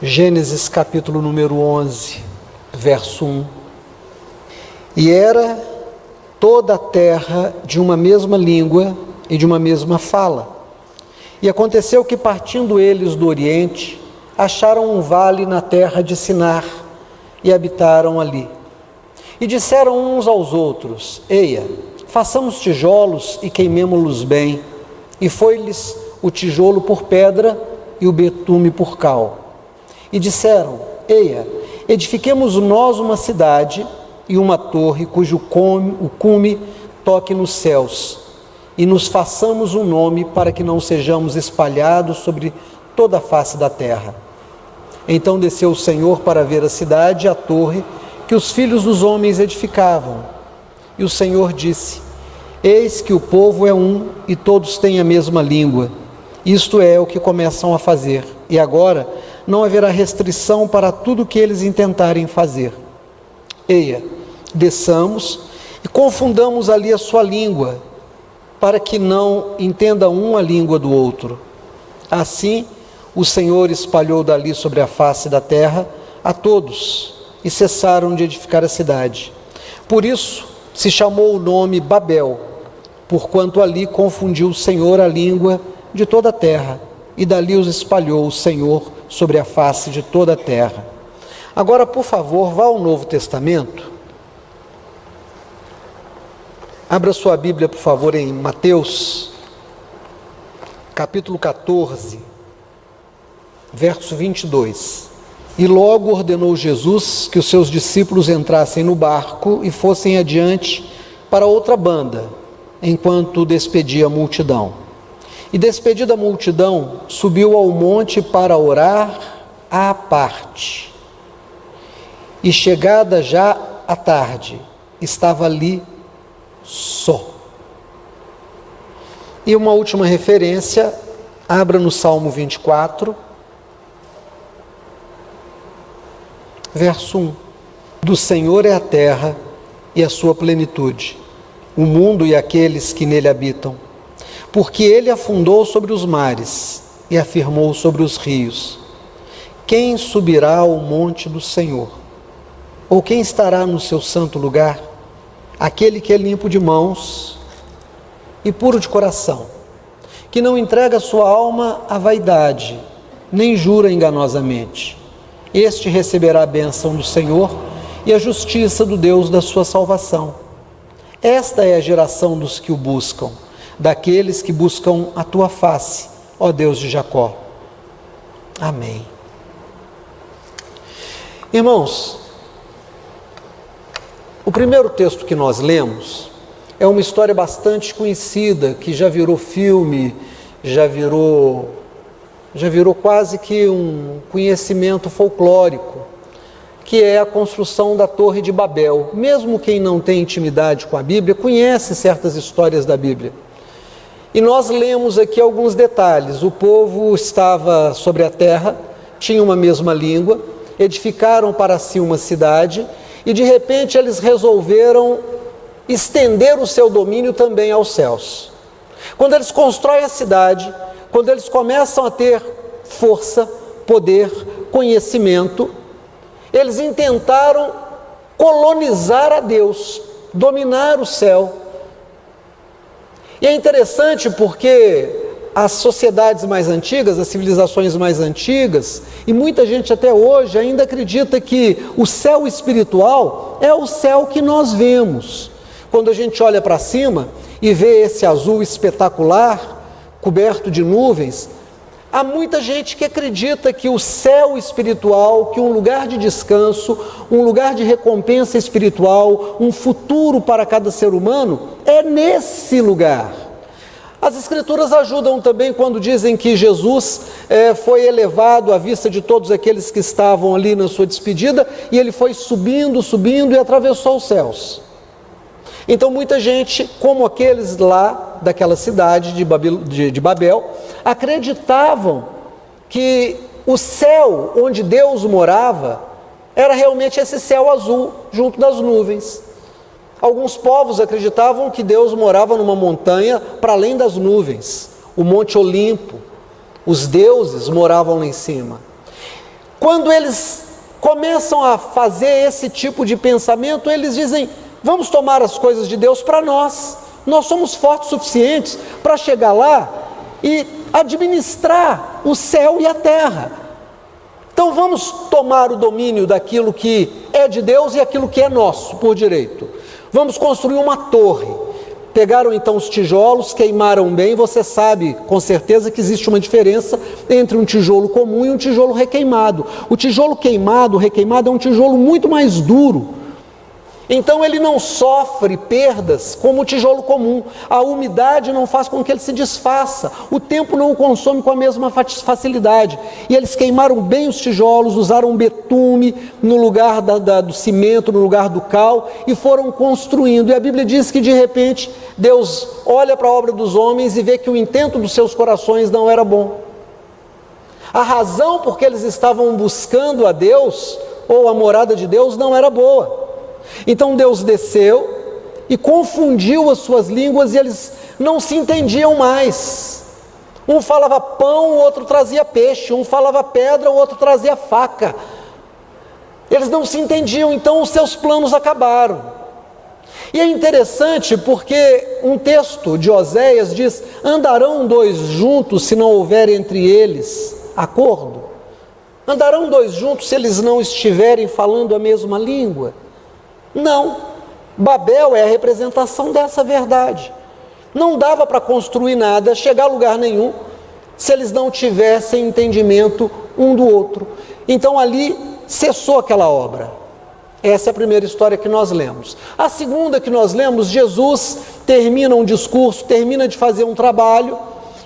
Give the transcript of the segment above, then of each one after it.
Gênesis capítulo número 11, verso 1. E era toda a terra de uma mesma língua e de uma mesma fala. E aconteceu que, partindo eles do Oriente, acharam um vale na terra de Sinar e habitaram ali. E disseram uns aos outros: Eia, façamos tijolos e queimemo-los bem. E foi-lhes o tijolo por pedra e o betume por cal. E disseram: Eia, edifiquemos nós uma cidade e uma torre cujo cume toque nos céus, e nos façamos um nome para que não sejamos espalhados sobre toda a face da terra. Então desceu o Senhor para ver a cidade e a torre que os filhos dos homens edificavam. E o Senhor disse: Eis que o povo é um e todos têm a mesma língua. Isto é o que começam a fazer. E agora não haverá restrição para tudo o que eles intentarem fazer. Eia, desçamos e confundamos ali a sua língua, para que não entenda um a língua do outro. Assim, o Senhor espalhou dali sobre a face da terra a todos, e cessaram de edificar a cidade. Por isso se chamou o nome Babel, porquanto ali confundiu o Senhor a língua de toda a terra, e dali os espalhou o Senhor sobre a face de toda a terra. Agora, por favor, vá ao Novo Testamento. Abra sua Bíblia, por favor, em Mateus, capítulo 14, verso 22. E logo ordenou Jesus que os seus discípulos entrassem no barco e fossem adiante para outra banda, enquanto despedia a multidão. E despedida a multidão, subiu ao monte para orar à parte. E chegada já a tarde, estava ali só. E uma última referência, abra no Salmo 24, verso 1. Do Senhor é a terra e a sua plenitude, o mundo e aqueles que nele habitam. Porque ele afundou sobre os mares e afirmou sobre os rios. Quem subirá ao monte do Senhor? Ou quem estará no seu santo lugar? Aquele que é limpo de mãos e puro de coração, que não entrega sua alma à vaidade, nem jura enganosamente. Este receberá a bênção do Senhor e a justiça do Deus da sua salvação. Esta é a geração dos que o buscam, daqueles que buscam a tua face, ó Deus de Jacó. Amém. Irmãos, o primeiro texto que nós lemos é uma história bastante conhecida, que já virou filme, já virou quase que um conhecimento folclórico, que é a construção da Torre de Babel. Mesmo quem não tem intimidade com a Bíblia, conhece certas histórias da Bíblia. E nós lemos aqui alguns detalhes. O povo estava sobre a terra, tinha uma mesma língua, edificaram para si uma cidade, e de repente eles resolveram estender o seu domínio também aos céus. Quando eles constroem a cidade, quando eles começam a ter força, poder, conhecimento, eles intentaram colonizar a Deus, dominar o céu. E é interessante porque as sociedades mais antigas, as civilizações mais antigas, e muita gente até hoje ainda acredita que o céu espiritual é o céu que nós vemos. Quando a gente olha para cima e vê esse azul espetacular, coberto de nuvens, há muita gente que acredita que o céu espiritual, que um lugar de descanso, um lugar de recompensa espiritual, um futuro para cada ser humano, é nesse lugar. As Escrituras ajudam também quando dizem que Jesus foi elevado à vista de todos aqueles que estavam ali na sua despedida, e ele foi subindo e atravessou os céus. Então muita gente, como aqueles lá daquela cidade de Babel, acreditavam que o céu onde Deus morava era realmente esse céu azul, junto das nuvens. Alguns povos acreditavam que Deus morava numa montanha para além das nuvens, o Monte Olimpo. Os deuses moravam lá em cima. quando eles começam a fazer esse tipo de pensamento, eles dizem: vamos tomar as coisas de Deus para nós. Nós somos fortes o suficientes para chegar lá e administrar o céu e a terra. Então vamos tomar o domínio daquilo que é de Deus e aquilo que é nosso por direito. Vamos construir uma torre. Pegaram então os tijolos, queimaram bem. Você sabe com certeza que existe uma diferença entre um tijolo comum e um tijolo requeimado. O tijolo queimado, requeimado, é um tijolo muito mais duro. Então ele não sofre perdas como o tijolo comum. A umidade não faz com que ele se desfaça. O tempo não o consome com a mesma facilidade. E eles queimaram bem os tijolos, usaram betume no lugar do cimento, no lugar do cal, e foram construindo. E a Bíblia diz que de repente Deus olha para a obra dos homens e vê que o intento dos seus corações não era bom. A razão por que eles estavam buscando a Deus, ou a morada de Deus, não era boa. Então Deus desceu e confundiu as suas línguas e eles não se entendiam mais. Um falava pão, o outro trazia peixe. Um falava pedra, o outro trazia faca. Eles não se entendiam, então os seus planos acabaram. E é interessante porque um texto de Oséias diz: andarão dois juntos se não houver entre eles acordo? Andarão dois juntos se eles não estiverem falando a mesma língua? Não, Babel é a representação dessa verdade. Não dava para construir nada, chegar a lugar nenhum, se eles não tivessem entendimento um do outro. Então ali cessou aquela obra. Essa é a primeira história que nós lemos. A segunda que nós lemos, Jesus termina um discurso, termina de fazer um trabalho,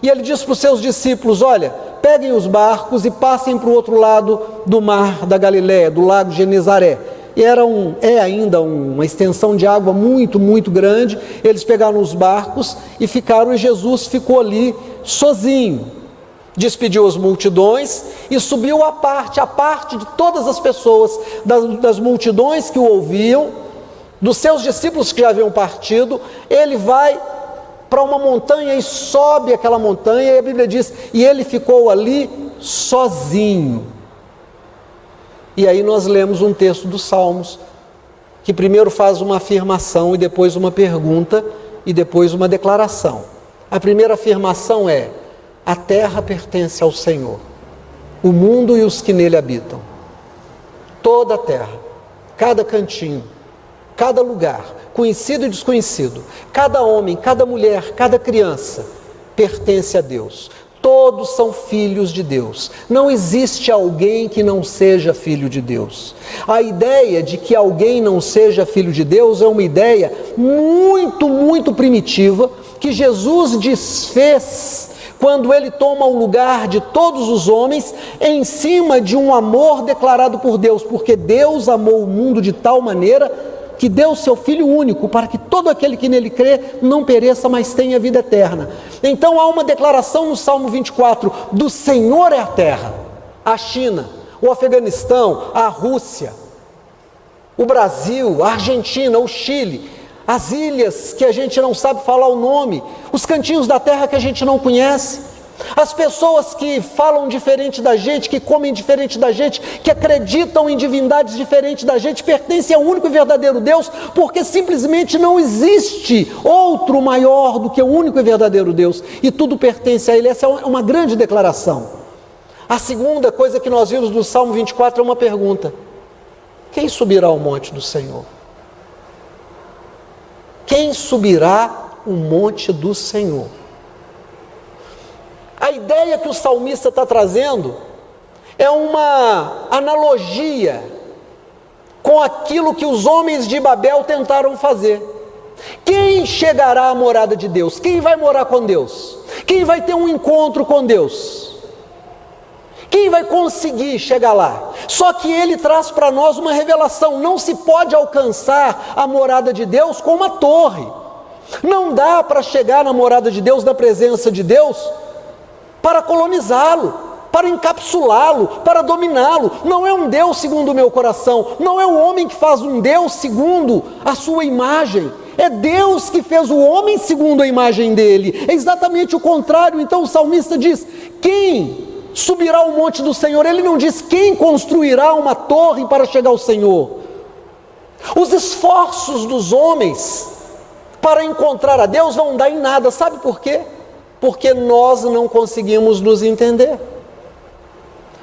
e ele diz para os seus discípulos: olha, peguem os barcos e passem para o outro lado do mar da Galileia, do lago Genezaré. E é ainda uma extensão de água muito, muito grande. Eles pegaram os barcos e ficaram, e Jesus ficou ali sozinho. Despediu as multidões e subiu à parte de todas as pessoas, das multidões que o ouviam, dos seus discípulos que já haviam partido. Ele vai para uma montanha e sobe aquela montanha, e a Bíblia diz: e ele ficou ali sozinho. E aí nós lemos um texto dos Salmos, que primeiro faz uma afirmação e depois uma pergunta e depois uma declaração. A primeira afirmação é: a terra pertence ao Senhor, o mundo e os que nele habitam. Toda a terra, cada cantinho, cada lugar, conhecido e desconhecido, cada homem, cada mulher, cada criança, pertence a Deus. Todos são filhos de Deus. Não existe alguém que não seja filho de Deus. A ideia de que alguém não seja filho de Deus é uma ideia muito, muito primitiva, que Jesus desfez quando ele toma o lugar de todos os homens em cima de um amor declarado por Deus, porque Deus amou o mundo de tal maneira que deu seu Filho único, para que todo aquele que nele crê não pereça, mas tenha vida eterna. Então há uma declaração no Salmo 24, do Senhor é a terra. A China, o Afeganistão, a Rússia, o Brasil, a Argentina, o Chile, as ilhas que a gente não sabe falar o nome, os cantinhos da terra que a gente não conhece, as pessoas que falam diferente da gente, que comem diferente da gente, que acreditam em divindades diferentes da gente, pertencem ao único e verdadeiro Deus, porque simplesmente não existe outro maior do que o único e verdadeiro Deus, e tudo pertence a Ele. Essa é uma grande declaração. A segunda coisa que nós vimos no Salmo 24 é uma pergunta: quem subirá ao monte do Senhor? Quem subirá o monte do Senhor? A ideia que o salmista está trazendo é uma analogia com aquilo que os homens de Babel tentaram fazer. Quem chegará à morada de Deus? Quem vai morar com Deus? Quem vai ter um encontro com Deus? Quem vai conseguir chegar lá? Só que ele traz para nós uma revelação: não se pode alcançar a morada de Deus com uma torre. Não dá para chegar na morada de Deus, na presença de Deus, para colonizá-lo, para encapsulá-lo, para dominá-lo. Não é um Deus segundo o meu coração, não é o homem que faz um Deus segundo a sua imagem, é Deus que fez o homem segundo a imagem dele. É exatamente o contrário. Então o salmista diz: quem subirá ao monte do Senhor? Ele não diz quem construirá uma torre para chegar ao Senhor. Os esforços dos homens para encontrar a Deus vão dar em nada. Sabe por quê? Porque nós não conseguimos nos entender.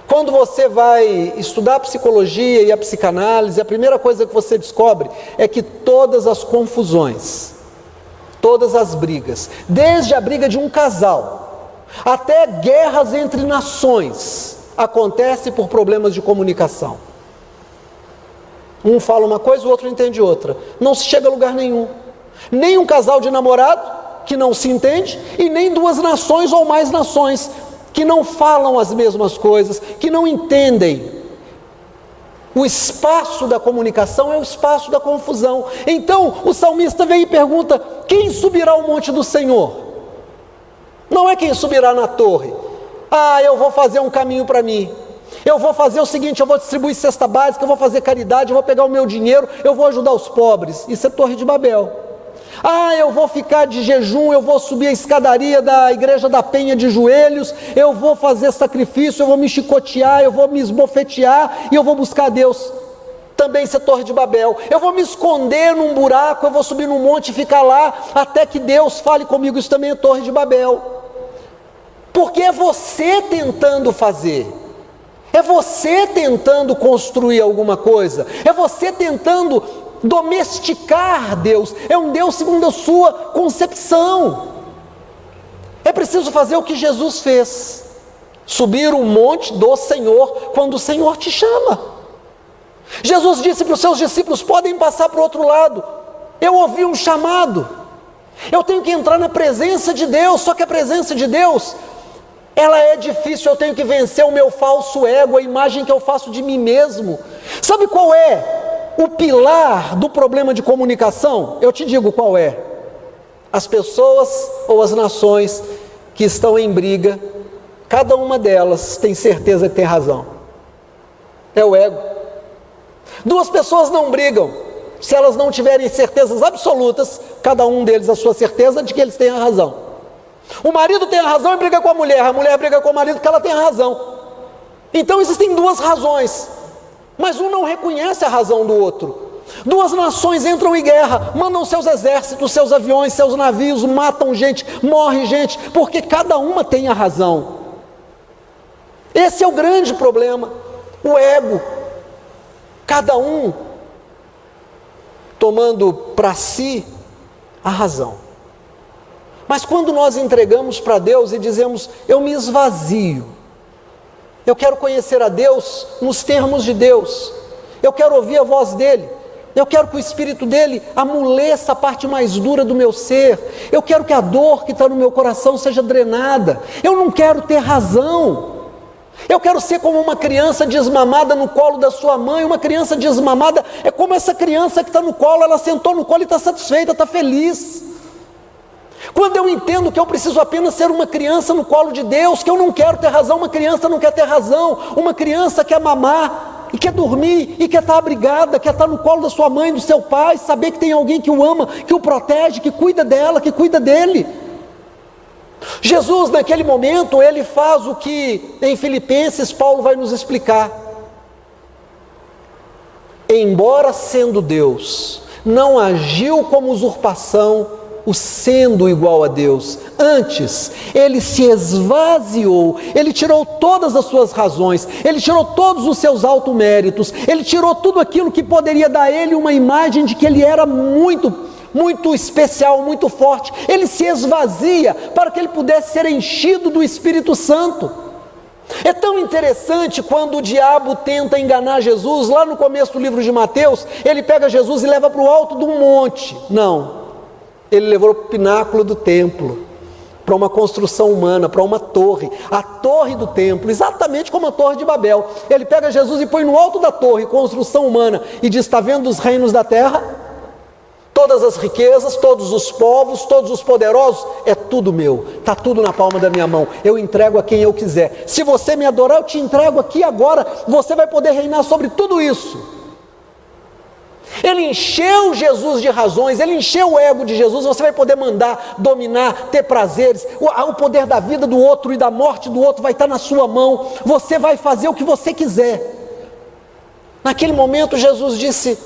Quando você vai estudar a psicologia e a psicanálise, a primeira coisa que você descobre é que todas as confusões, todas as brigas, desde a briga de um casal, até guerras entre nações, acontece por problemas de comunicação. Um fala uma coisa, o outro entende outra. Não se chega a lugar nenhum. Nem um casal de namorado que não se entende, e nem duas nações ou mais nações que não falam as mesmas coisas, que não entendem. O espaço da comunicação é o espaço da confusão. Então o salmista vem e pergunta: quem subirá ao monte do Senhor? Não é quem subirá na torre. Eu vou fazer um caminho para mim. Eu vou fazer o seguinte, eu vou distribuir cesta básica, eu vou fazer caridade, eu vou pegar o meu dinheiro, eu vou ajudar os pobres. Isso é Torre de Babel. Eu vou ficar de jejum, eu vou subir a escadaria da Igreja da Penha de joelhos, eu vou fazer sacrifício, eu vou me chicotear, eu vou me esbofetear e eu vou buscar a Deus. Também isso é Torre de Babel. Eu vou me esconder num buraco, eu vou subir num monte e ficar lá até que Deus fale comigo. Isso também é Torre de Babel. Porque é você tentando fazer. É você tentando construir alguma coisa, é você tentando domesticar Deus, é um Deus segundo a sua concepção. É preciso fazer o que Jesus fez, subir o monte do Senhor quando o Senhor te chama. Jesus disse para os seus discípulos: podem passar para o outro lado. Eu ouvi um chamado, eu tenho que entrar na presença de Deus, só que a presença de Deus, ela é difícil, eu tenho que vencer o meu falso ego, a imagem que eu faço de mim mesmo. Sabe qual é o pilar do problema de comunicação? Eu te digo qual é. As pessoas ou as nações que estão em briga, cada uma delas tem certeza que tem razão. É o ego. Duas pessoas não brigam se elas não tiverem certezas absolutas, cada um deles a sua certeza de que eles têm a razão. O marido tem a razão e briga com a mulher briga com o marido porque ela tem a razão. Então existem duas razões, mas um não reconhece a razão do outro. Duas nações entram em guerra, mandam seus exércitos, seus aviões, seus navios, matam gente, morre gente, porque cada uma tem a razão. Esse é o grande problema, o ego. Cada um tomando para si a razão. Mas quando nós entregamos para Deus e dizemos: eu me esvazio, eu quero conhecer a Deus nos termos de Deus, eu quero ouvir a voz dEle, eu quero que o Espírito dEle amoleça a parte mais dura do meu ser, eu quero que a dor que está no meu coração seja drenada, eu não quero ter razão, eu quero ser como uma criança desmamada no colo da sua mãe. Uma criança desmamada é como essa criança que está no colo, ela sentou no colo e está satisfeita, está feliz. Quando eu entendo que eu preciso apenas ser uma criança no colo de Deus, que eu não quero ter razão, uma criança não quer ter razão, uma criança quer mamar, e quer dormir, e quer estar abrigada, quer estar no colo da sua mãe, do seu pai, saber que tem alguém que o ama, que o protege, que cuida dela, que cuida dele. Jesus, naquele momento, ele faz o que em Filipenses Paulo vai nos explicar. Embora sendo Deus, não agiu como usurpação o sendo igual a Deus. Antes, ele se esvaziou, ele tirou todas as suas razões, ele tirou todos os seus automéritos, ele tirou tudo aquilo que poderia dar a ele uma imagem de que ele era muito especial, muito forte. Ele se esvazia para que ele pudesse ser enchido do Espírito Santo. É tão interessante quando o diabo tenta enganar Jesus. Lá no começo do livro de Mateus, ele pega Jesus e leva para o alto de um monte. Não, ele levou para o pináculo do templo, para uma construção humana, para uma torre, a torre do templo, exatamente como a Torre de Babel. Ele pega Jesus e põe no alto da torre, construção humana, e diz: está vendo os reinos da terra? Todas as riquezas, todos os povos, todos os poderosos, é tudo meu, está tudo na palma da minha mão, eu entrego a quem eu quiser. Se você me adorar, eu te entrego aqui agora, você vai poder reinar sobre tudo isso. Ele encheu Jesus de razões, ele encheu o ego de Jesus. Você vai poder mandar, dominar, ter prazeres. O poder da vida do outro e da morte do outro vai estar na sua mão. Você vai fazer o que você quiser. Naquele momento Jesus disse: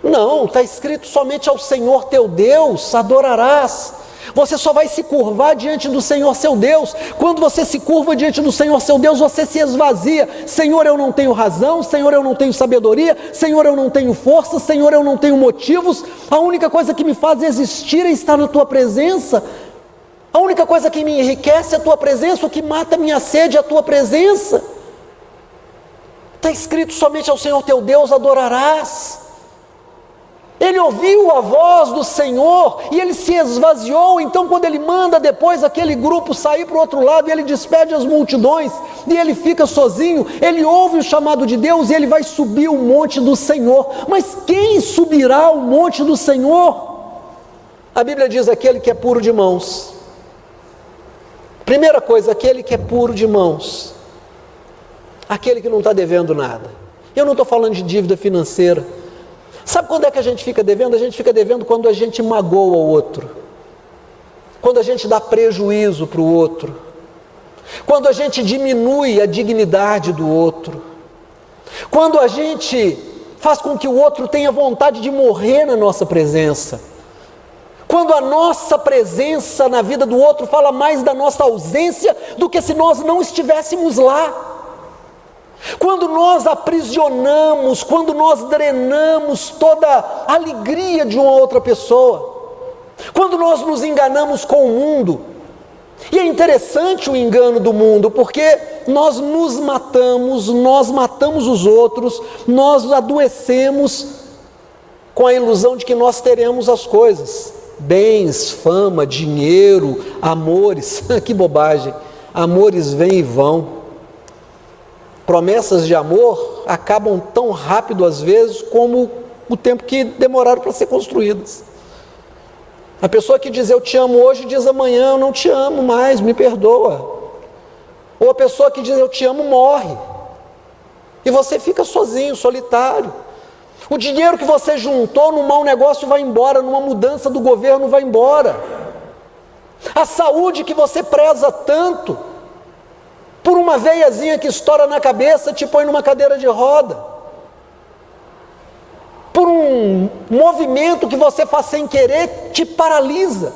não, está escrito somente ao Senhor teu Deus adorarás. Você só vai se curvar diante do Senhor seu Deus. Quando você se curva diante do Senhor seu Deus, você se esvazia. Senhor, eu não tenho razão. Senhor, eu não tenho sabedoria. Senhor, eu não tenho força. Senhor, eu não tenho motivos. A única coisa que me faz existir é estar na tua presença. A única coisa que me enriquece é a tua presença. O que mata a minha sede é a tua presença. Está escrito somente ao Senhor teu Deus adorarás. Ele ouviu a voz do Senhor e ele se esvaziou. Então quando ele manda depois aquele grupo sair para o outro lado, e ele despede as multidões, e ele fica sozinho, ele ouve o chamado de Deus e ele vai subir o monte do Senhor. Mas quem subirá o monte do Senhor? A Bíblia diz: aquele que é puro de mãos. Primeira coisa, aquele que é puro de mãos, aquele que não está devendo nada. Eu não estou falando de dívida financeira. Sabe quando é que a gente fica devendo? A gente fica devendo quando a gente magoa o outro, quando a gente dá prejuízo para o outro, quando a gente diminui a dignidade do outro, quando a gente faz com que o outro tenha vontade de morrer na nossa presença, quando a nossa presença na vida do outro fala mais da nossa ausência do que se nós não estivéssemos lá. Quando nós aprisionamos, quando nós drenamos toda a alegria de uma outra pessoa, quando nós nos enganamos com o mundo. E é interessante o engano do mundo, porque nós nos matamos, nós matamos os outros, nós adoecemos com a ilusão de que nós teremos as coisas, bens, fama, dinheiro, amores. Que bobagem, amores vêm e vão. Promessas de amor acabam tão rápido às vezes como o tempo que demoraram para ser construídas. A pessoa que diz eu te amo hoje, diz amanhã eu não te amo mais, me perdoa. Ou a pessoa que diz eu te amo morre. E você fica sozinho, solitário. O dinheiro que você juntou num mau negócio vai embora, numa mudança do governo vai embora. A saúde que você preza tanto, por uma veiazinha que estoura na cabeça, te põe numa cadeira de roda. Por um movimento que você faz sem querer, te paralisa.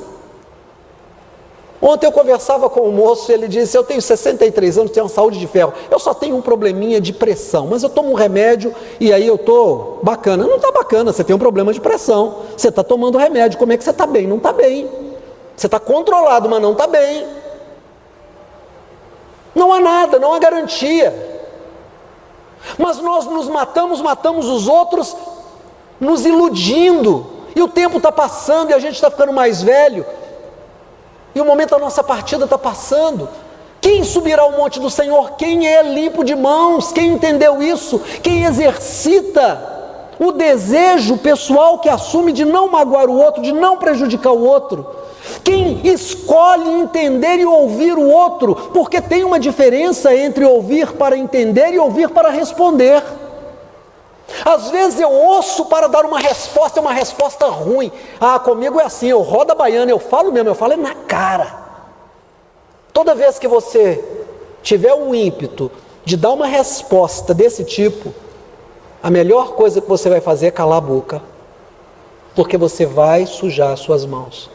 Ontem eu conversava com um moço, ele disse: eu tenho 63 anos, tenho uma saúde de ferro, eu só tenho um probleminha de pressão, mas eu tomo um remédio e aí eu estou bacana. Não está bacana, você tem um problema de pressão, você está tomando remédio, como é que você está bem? Não está bem. Você está controlado, mas não está bem. Não há nada, não há garantia. Mas nós nos matamos os outros, nos iludindo, e o tempo está passando e a gente está ficando mais velho, e o momento da nossa partida está passando. Quem subirá ao monte do Senhor? Quem é limpo de mãos, quem entendeu isso, quem exercita o desejo pessoal que assume de não magoar o outro, de não prejudicar o outro, quem escolhe entender e ouvir o outro, porque tem uma diferença entre ouvir para entender e ouvir para responder. Às vezes eu ouço para dar uma resposta ruim. Comigo é assim, eu rodo a baiana, eu falo mesmo, eu falo é na cara. Toda vez que você tiver um ímpeto de dar uma resposta desse tipo, a melhor coisa que você vai fazer é calar a boca, porque você vai sujar as suas mãos.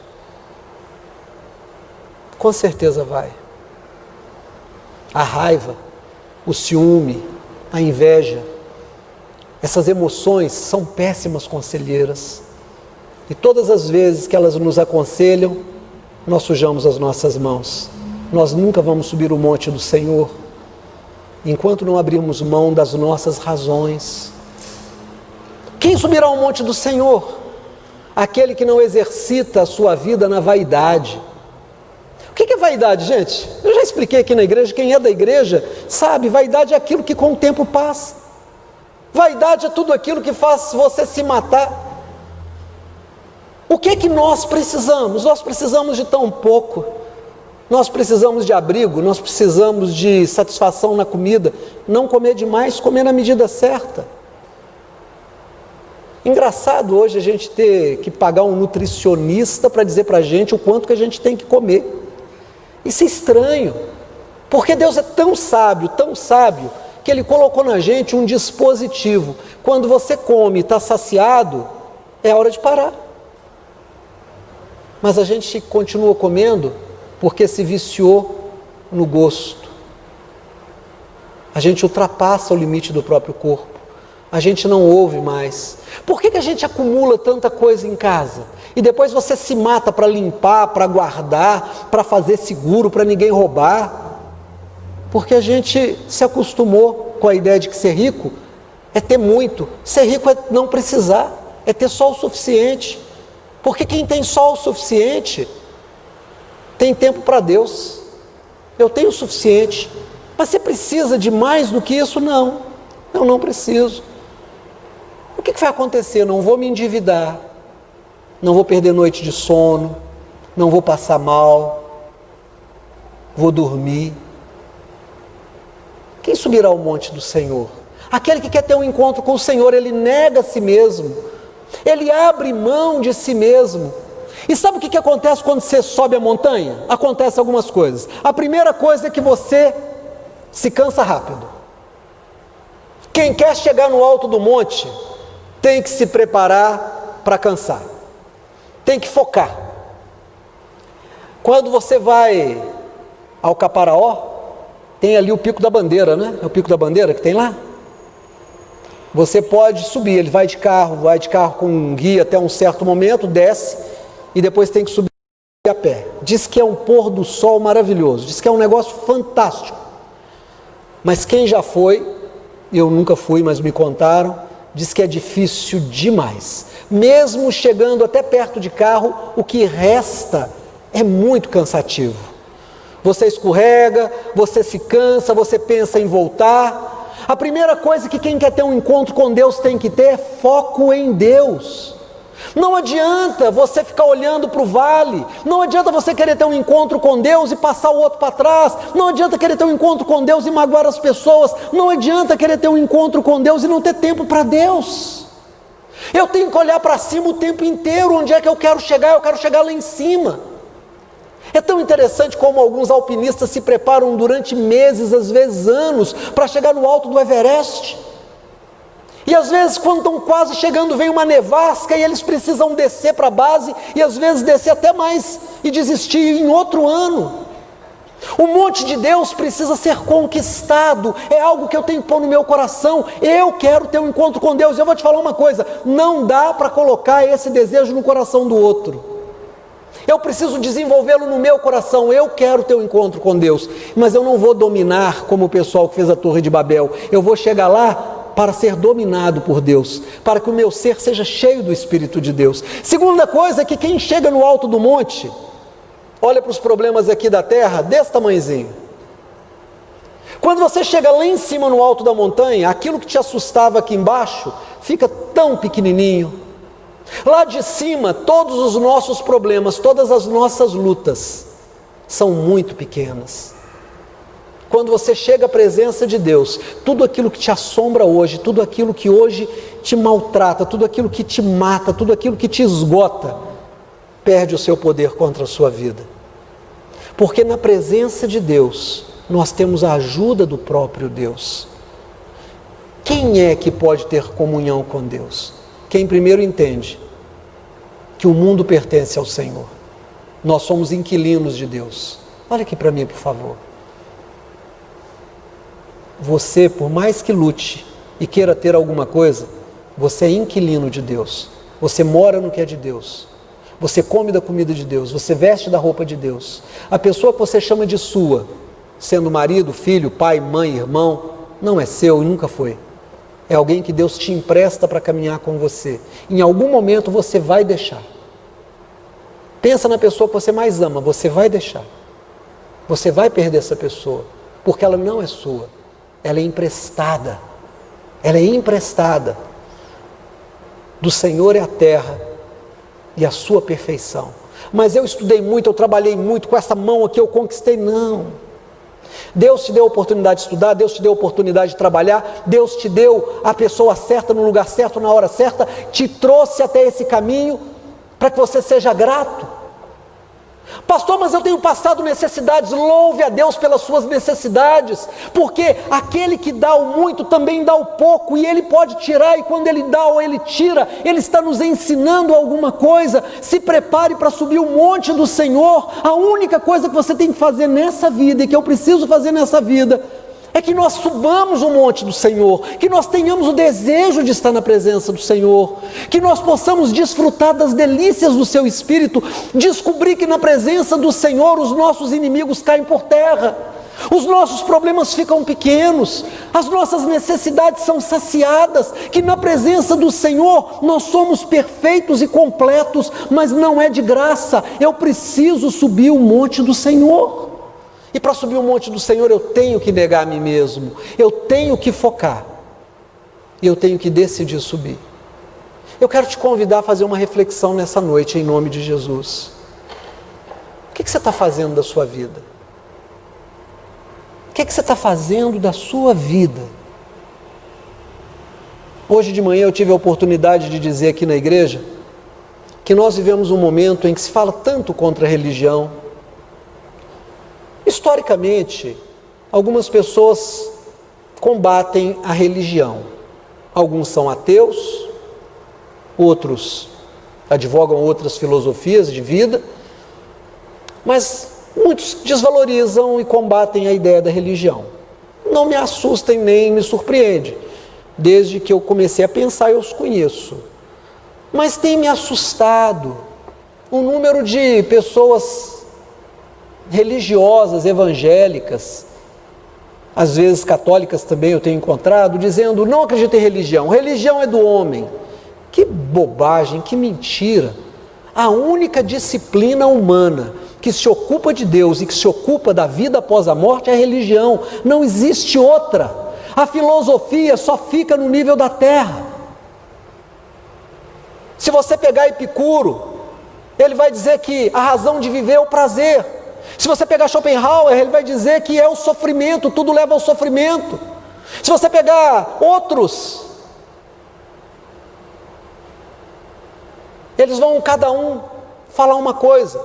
Com certeza vai. A raiva, o ciúme, a inveja, essas emoções são péssimas conselheiras. E todas as vezes que elas nos aconselham, nós sujamos as nossas mãos. Nós nunca vamos subir o monte do Senhor enquanto não abrirmos mão das nossas razões. Quem subirá ao monte do Senhor? Aquele que não exercita a sua vida na vaidade. O que é vaidade, gente? Eu já expliquei aqui na igreja, quem é da igreja sabe, vaidade é aquilo que com o tempo passa. Vaidade é tudo aquilo que faz você se matar. O que é que nós precisamos? Nós precisamos de tão pouco. Nós precisamos de abrigo, nós precisamos de satisfação na comida. Não comer demais, comer na medida certa. Engraçado hoje a gente ter que pagar um nutricionista para dizer para a gente o quanto que a gente tem que comer. Isso é estranho, porque Deus é tão sábio, que Ele colocou na gente um dispositivo. Quando você come e está saciado, é hora de parar. Mas a gente continua comendo porque se viciou no gosto. A gente ultrapassa o limite do próprio corpo. A gente não ouve mais. Por que a gente acumula tanta coisa em casa? E depois você se mata para limpar, para guardar, para fazer seguro, para ninguém roubar. Porque a gente se acostumou com a ideia de que ser rico é ter muito. Ser rico é não precisar, é ter só o suficiente. Porque quem tem só o suficiente tem tempo para Deus. Eu tenho o suficiente. Mas você precisa de mais do que isso? Não, eu não preciso. O que vai acontecer? Eu não vou me endividar, não vou perder noite de sono, não vou passar mal, vou dormir. Quem subirá ao monte do Senhor? Aquele que quer ter um encontro com o Senhor, ele nega a si mesmo, ele abre mão de si mesmo. E sabe o que acontece quando você sobe a montanha? Acontece algumas coisas. A primeira coisa é que você se cansa rápido. Quem quer chegar no alto do monte tem que se preparar para cansar, tem que focar. Quando você vai ao Caparaó, tem ali o Pico da Bandeira, né? É o Pico da Bandeira que tem lá? Você pode subir, ele vai de carro com um guia até um certo momento, desce e depois tem que subir a pé. Diz que é um pôr do sol maravilhoso, diz que é um negócio fantástico. Mas quem já foi, eu nunca fui, mas me contaram, diz que é difícil demais. Mesmo chegando até perto de carro, o que resta é muito cansativo. Você escorrega, você se cansa, você pensa em voltar. A primeira coisa que quem quer ter um encontro com Deus tem que ter é foco em Deus. Não adianta você ficar olhando para o vale, não adianta você querer ter um encontro com Deus e passar o outro para trás, não adianta querer ter um encontro com Deus e magoar as pessoas, não adianta querer ter um encontro com Deus e não ter tempo para Deus. Eu tenho que olhar para cima o tempo inteiro. Onde é que eu quero chegar? Eu quero chegar lá em cima. É tão interessante como alguns alpinistas se preparam durante meses, às vezes anos, para chegar no alto do Everest. E às vezes quando estão quase chegando vem uma nevasca e eles precisam descer para a base e às vezes descer até mais e desistir em outro ano. O monte de Deus precisa ser conquistado, é algo que eu tenho que pôr no meu coração. Eu quero ter um encontro com Deus. Eu vou te falar uma coisa, não dá para colocar esse desejo no coração do outro. Eu preciso desenvolvê-lo no meu coração. Eu quero ter um encontro com Deus, mas eu não vou dominar como o pessoal que fez a Torre de Babel. Eu vou chegar lá para ser dominado por Deus, para que o meu ser seja cheio do Espírito de Deus. Segunda coisa é que quem chega no alto do monte, olha para os problemas aqui da terra, desse tamanhozinho. Quando você chega lá em cima no alto da montanha, aquilo que te assustava aqui embaixo, fica tão pequenininho. Lá de cima, todos os nossos problemas, todas as nossas lutas, são muito pequenas. Quando você chega à presença de Deus, tudo aquilo que te assombra hoje, tudo aquilo que hoje te maltrata, tudo aquilo que te mata, tudo aquilo que te esgota, perde o seu poder contra a sua vida. Porque na presença de Deus, nós temos a ajuda do próprio Deus. Quem é que pode ter comunhão com Deus? Quem primeiro entende que o mundo pertence ao Senhor. Nós somos inquilinos de Deus. Olha aqui para mim, por favor. Você, por mais que lute e queira ter alguma coisa, você é inquilino de Deus. Você mora no que é de Deus. Você come da comida de Deus. Você veste da roupa de Deus. A pessoa que você chama de sua, sendo marido, filho, pai, mãe, irmão, não é seu e nunca foi. É alguém que Deus te empresta para caminhar com você. Em algum momento você vai deixar. Pensa na pessoa que você mais ama, você vai deixar. Você vai perder essa pessoa, porque ela não é sua. Ela é emprestada. Ela é emprestada. Do Senhor é a terra e a sua perfeição. Mas eu estudei muito, eu trabalhei muito, com essa mão aqui eu conquistei. Não. Deus te deu a oportunidade de estudar, Deus te deu a oportunidade de trabalhar, Deus te deu a pessoa certa, no lugar certo, na hora certa, te trouxe até esse caminho para que você seja grato. Pastor, mas eu tenho passado necessidades. Louve a Deus pelas suas necessidades, porque aquele que dá o muito também dá o pouco, e Ele pode tirar, e quando Ele dá ou Ele tira, Ele está nos ensinando alguma coisa. Se prepare para subir o monte do Senhor. A única coisa que você tem que fazer nessa vida, e que eu preciso fazer nessa vida, é que nós subamos o monte do Senhor, que nós tenhamos o desejo de estar na presença do Senhor, que nós possamos desfrutar das delícias do seu Espírito, descobrir que na presença do Senhor os nossos inimigos caem por terra, os nossos problemas ficam pequenos, as nossas necessidades são saciadas, que na presença do Senhor nós somos perfeitos e completos, mas não é de graça. Eu preciso subir o monte do Senhor. E para subir o monte do Senhor eu tenho que negar a mim mesmo, eu tenho que focar, e eu tenho que decidir subir. Eu quero te convidar a fazer uma reflexão nessa noite, em nome de Jesus. O que você está fazendo da sua vida? O que você está fazendo da sua vida? Hoje de manhã eu tive a oportunidade de dizer aqui na igreja, que nós vivemos um momento em que se fala tanto contra a religião. Historicamente, algumas pessoas combatem a religião. Alguns são ateus, outros advogam outras filosofias de vida, mas muitos desvalorizam e combatem a ideia da religião. Não me assustem nem me surpreende. Desde que eu comecei a pensar, eu os conheço. Mas tem me assustado o número de pessoas religiosas, evangélicas, às vezes católicas também eu tenho encontrado, dizendo: não acredito em religião, religião é do homem. Que bobagem, que mentira. A única disciplina humana que se ocupa de Deus e que se ocupa da vida após a morte é a religião, não existe outra. A filosofia só fica no nível da terra. Se você pegar Epicuro, ele vai dizer que a razão de viver é o prazer. Se você pegar Schopenhauer, ele vai dizer que é o sofrimento, tudo leva ao sofrimento. Se você pegar outros, eles vão cada um falar uma coisa,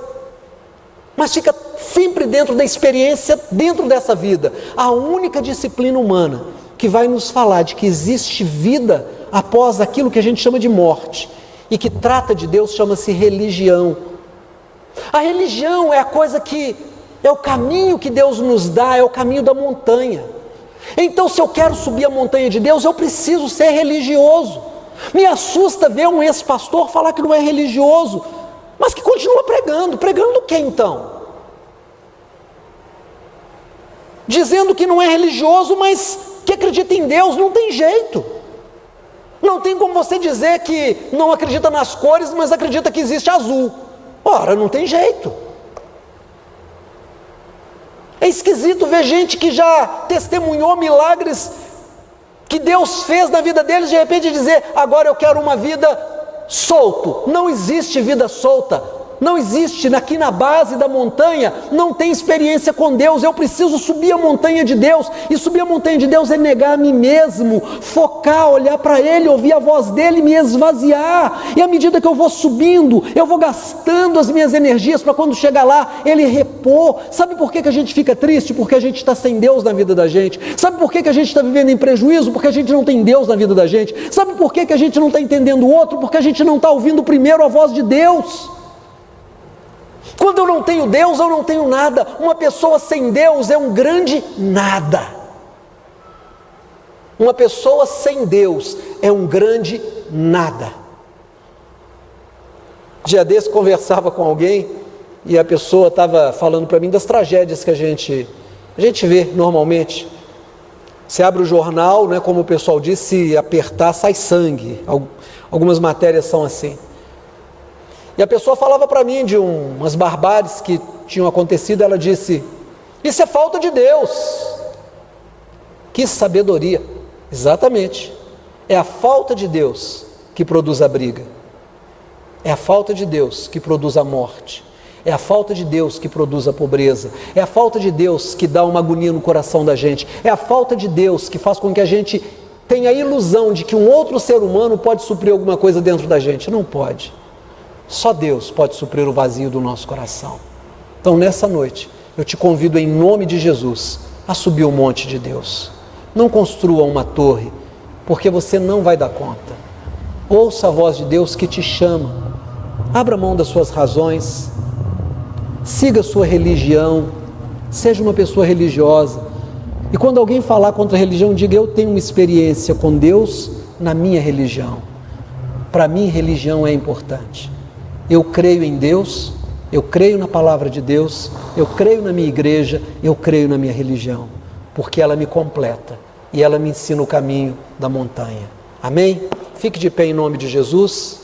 mas fica sempre dentro da experiência, dentro dessa vida. A única disciplina humana que vai nos falar de que existe vida após aquilo que a gente chama de morte, e que trata de Deus, chama-se religião. A religião é a coisa que é o caminho que Deus nos dá, é o caminho da montanha. Então, se eu quero subir a montanha de Deus, eu preciso ser religioso. Me assusta ver um ex-pastor falar que não é religioso, mas que continua pregando. Pregando o que então? Dizendo que não é religioso, mas que acredita em Deus. Não tem jeito. Não tem como você dizer que não acredita nas cores, mas acredita que existe azul. Ora, não tem jeito. É esquisito ver gente que já testemunhou milagres que Deus fez na vida deles, de repente dizer: agora eu quero uma vida solto. Não existe vida solta. Não existe. Aqui na base da montanha não tem experiência com Deus. Eu preciso subir a montanha de Deus, e subir a montanha de Deus é negar a mim mesmo, focar, olhar para Ele, ouvir a voz dEle, me esvaziar, e à medida que eu vou subindo, eu vou gastando as minhas energias para quando chegar lá, Ele repor. Sabe por que a gente fica triste? Porque a gente está sem Deus na vida da gente. Sabe por que a gente está vivendo em prejuízo? Porque a gente não tem Deus na vida da gente. Sabe por que a gente não está entendendo o outro? Porque a gente não está ouvindo primeiro a voz de Deus. Quando eu não tenho Deus, eu não tenho nada. Uma pessoa sem Deus é um grande nada. Uma pessoa sem Deus é um grande nada. Dia desse conversava com alguém e a pessoa estava falando para mim das tragédias que a gente vê normalmente. Você abre o jornal, né, como o pessoal diz, se apertar sai sangue. Algumas matérias são assim. E a pessoa falava para mim de umas barbáries que tinham acontecido. Ela disse: isso é falta de Deus. Que sabedoria! Exatamente. É a falta de Deus que produz a briga. É a falta de Deus que produz a morte. É a falta de Deus que produz a pobreza. É a falta de Deus que dá uma agonia no coração da gente. É a falta de Deus que faz com que a gente tenha a ilusão de que um outro ser humano pode suprir alguma coisa dentro da gente. Não pode. Só Deus pode suprir o vazio do nosso coração. Então, nessa noite, eu te convido em nome de Jesus a subir o monte de Deus. Não construa uma torre, porque você não vai dar conta. Ouça a voz de Deus que te chama. Abra mão das suas razões. Siga a sua religião. Seja uma pessoa religiosa. E quando alguém falar contra a religião, diga: eu tenho uma experiência com Deus na minha religião. Para mim, religião é importante. Eu creio em Deus, eu creio na palavra de Deus, eu creio na minha igreja, eu creio na minha religião, porque ela me completa e ela me ensina o caminho da montanha. Amém? Fique de pé em nome de Jesus.